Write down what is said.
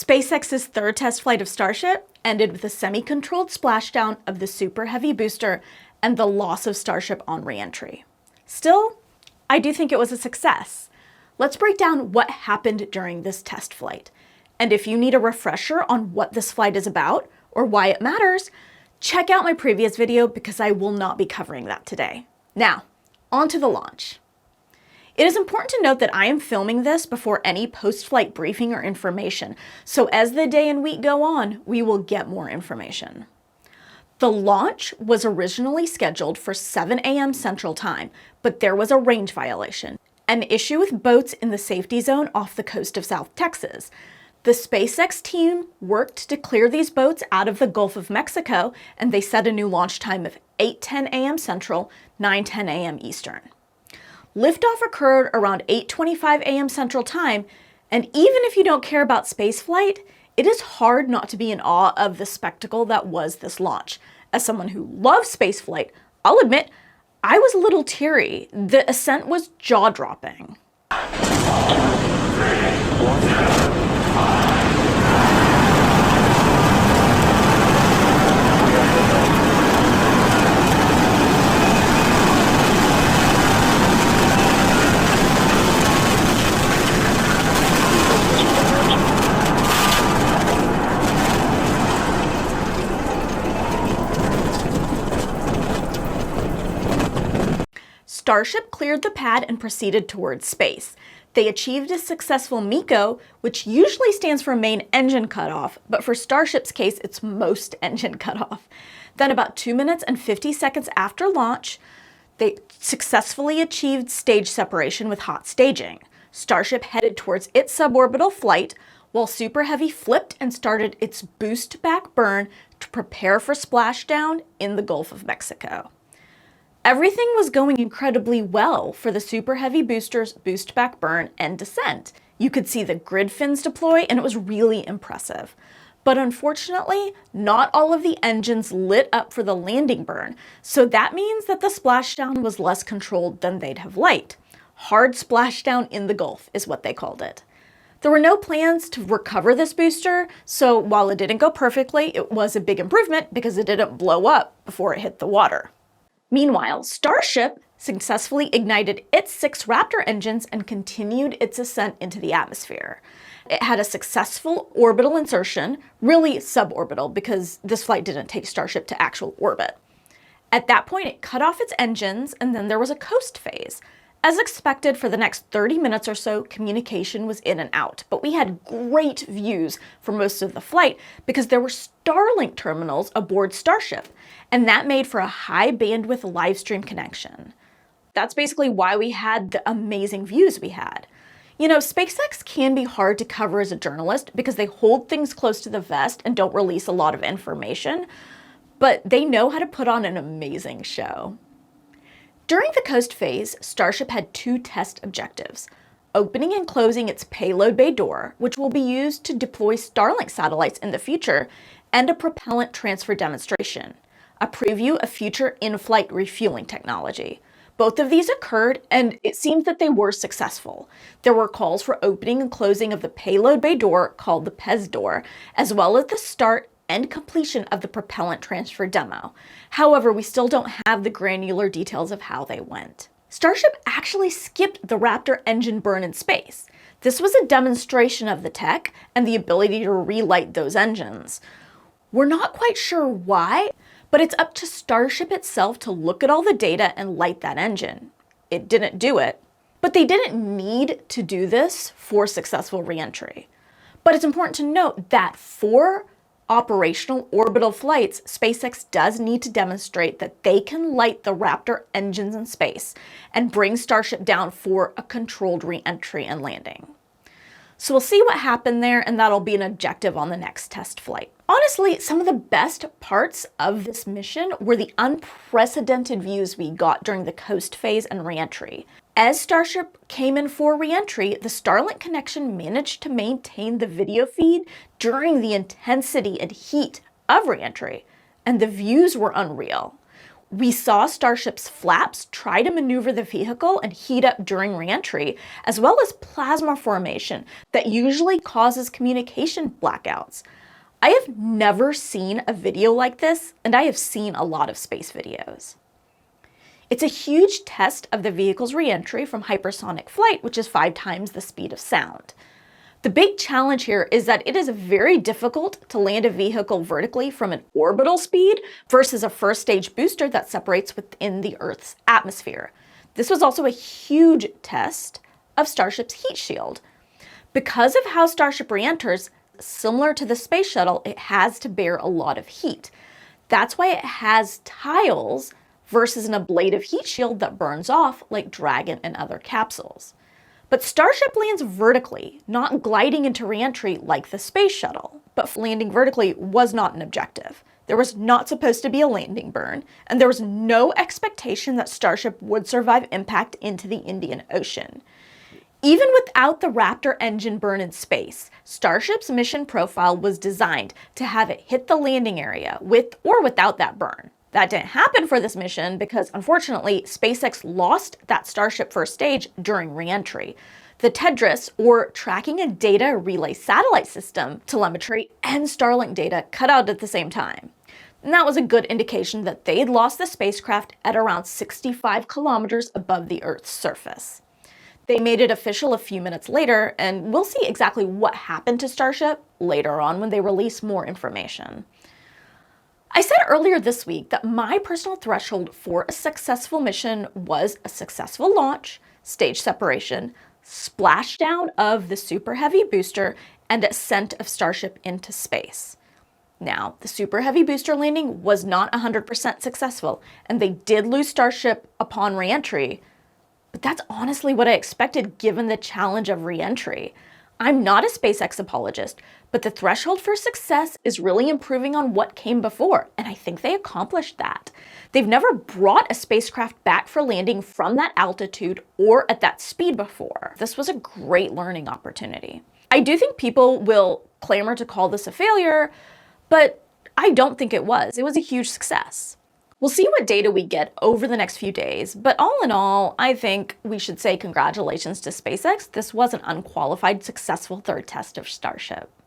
SpaceX's third test flight of Starship ended with a semi-controlled splashdown of the Super Heavy booster and the loss of Starship on re-entry. Still, I do think it was a success. Let's break down what happened during this test flight. And if you need a refresher on what this flight is about or why it matters, check out my previous video because I will not be covering that today. Now, on to the launch. It is important to note that I am filming this before any post-flight briefing or information, so as the day and week go on, we will get more information. The launch was originally scheduled for 7 a.m. Central Time, but there was a range violation, an issue with boats in the safety zone off the coast of South Texas. The SpaceX team worked to clear these boats out of the Gulf of Mexico, and they set a new launch time of 8:10 a.m. Central, 9:10 a.m. Eastern. Liftoff occurred around 8:25 a.m. Central Time, and even if you don't care about spaceflight, it is hard not to be in awe of the spectacle that was this launch. As someone who loves spaceflight, I'll admit, I was a little teary. The ascent was jaw-dropping. Starship cleared the pad and proceeded towards space. They achieved a successful MECO, which usually stands for main engine cutoff, but for Starship's case, it's most engine cutoff. Then about 2 minutes and 50 seconds after launch, they successfully achieved stage separation with hot staging. Starship headed towards its suborbital flight, while Super Heavy flipped and started its boost back burn to prepare for splashdown in the Gulf of Mexico. Everything was going incredibly well for the Super Heavy booster's boost back burn and descent. You could see the grid fins deploy and it was really impressive. But unfortunately, not all of the engines lit up for the landing burn, so that means that the splashdown was less controlled than they'd have liked. Hard splashdown in the Gulf is what they called it. There were no plans to recover this booster, so while it didn't go perfectly, it was a big improvement because it didn't blow up before it hit the water. Meanwhile, Starship successfully ignited its 6 Raptor engines and continued its ascent into the atmosphere. It had a successful orbital insertion, really suborbital because this flight didn't take Starship to actual orbit. At that point, it cut off its engines and then there was a coast phase. As expected, for the next 30 minutes or so, communication was in and out, but we had great views for most of the flight because there were Starlink terminals aboard Starship, and that made for a high bandwidth live stream connection. That's basically why we had the amazing views we had. You know, SpaceX can be hard to cover as a journalist because they hold things close to the vest and don't release a lot of information, but they know how to put on an amazing show. During the coast phase, Starship had 2 test objectives: opening and closing its payload bay door, which will be used to deploy Starlink satellites in the future, and a propellant transfer demonstration, a preview of future in-flight refueling technology. Both of these occurred, and it seems that they were successful. There were calls for opening and closing of the payload bay door, called the PEZ door, as well as the start and completion of the propellant transfer demo. However, we still don't have the granular details of how they went. Starship actually skipped the Raptor engine burn in space. This was a demonstration of the tech and the ability to relight those engines. We're not quite sure why, but it's up to Starship itself to look at all the data and light that engine. It didn't do it, but they didn't need to do this for successful re-entry. But it's important to note that for operational orbital flights, SpaceX does need to demonstrate that they can light the Raptor engines in space and bring Starship down for a controlled re-entry and landing. So we'll see what happened there, and that'll be an objective on the next test flight. Honestly, some of the best parts of this mission were the unprecedented views we got during the coast phase and re-entry. As Starship came in for re-entry, the Starlink connection managed to maintain the video feed during the intensity and heat of re-entry, and the views were unreal. We saw Starship's flaps try to maneuver the vehicle and heat up during re-entry, as well as plasma formation that usually causes communication blackouts. I have never seen a video like this, and I have seen a lot of space videos. It's a huge test of the vehicle's re-entry from hypersonic flight, which is 5 times the speed of sound. The big challenge here is that it is very difficult to land a vehicle vertically from an orbital speed versus a first stage booster that separates within the Earth's atmosphere. This was also a huge test of Starship's heat shield. Because of how Starship re-enters, similar to the space shuttle, it has to bear a lot of heat. That's why it has tiles versus an ablative heat shield that burns off like Dragon and other capsules. But Starship lands vertically, not gliding into re-entry like the space shuttle. But landing vertically was not an objective. There was not supposed to be a landing burn, and there was no expectation that Starship would survive impact into the Indian Ocean. Even without the Raptor engine burn in space, Starship's mission profile was designed to have it hit the landing area with or without that burn. That didn't happen for this mission because, unfortunately, SpaceX lost that Starship first stage during re-entry. The TEDRS, or Tracking and Data Relay Satellite System, telemetry, and Starlink data cut out at the same time. And that was a good indication that they'd lost the spacecraft at around 65 kilometers above the Earth's surface. They made it official a few minutes later, and we'll see exactly what happened to Starship later on when they release more information. I said earlier this week that my personal threshold for a successful mission was a successful launch, stage separation, splashdown of the Super Heavy booster, and ascent of Starship into space. Now, the Super Heavy booster landing was not 100% successful, and they did lose Starship upon re-entry, but that's honestly what I expected given the challenge of re-entry. I'm not a SpaceX apologist, but the threshold for success is really improving on what came before, and I think they accomplished that. They've never brought a spacecraft back for landing from that altitude or at that speed before. This was a great learning opportunity. I do think people will clamor to call this a failure, but I don't think it was. It was a huge success. We'll see what data we get over the next few days, but all in all, I think we should say congratulations to SpaceX. This was an unqualified, successful third test of Starship.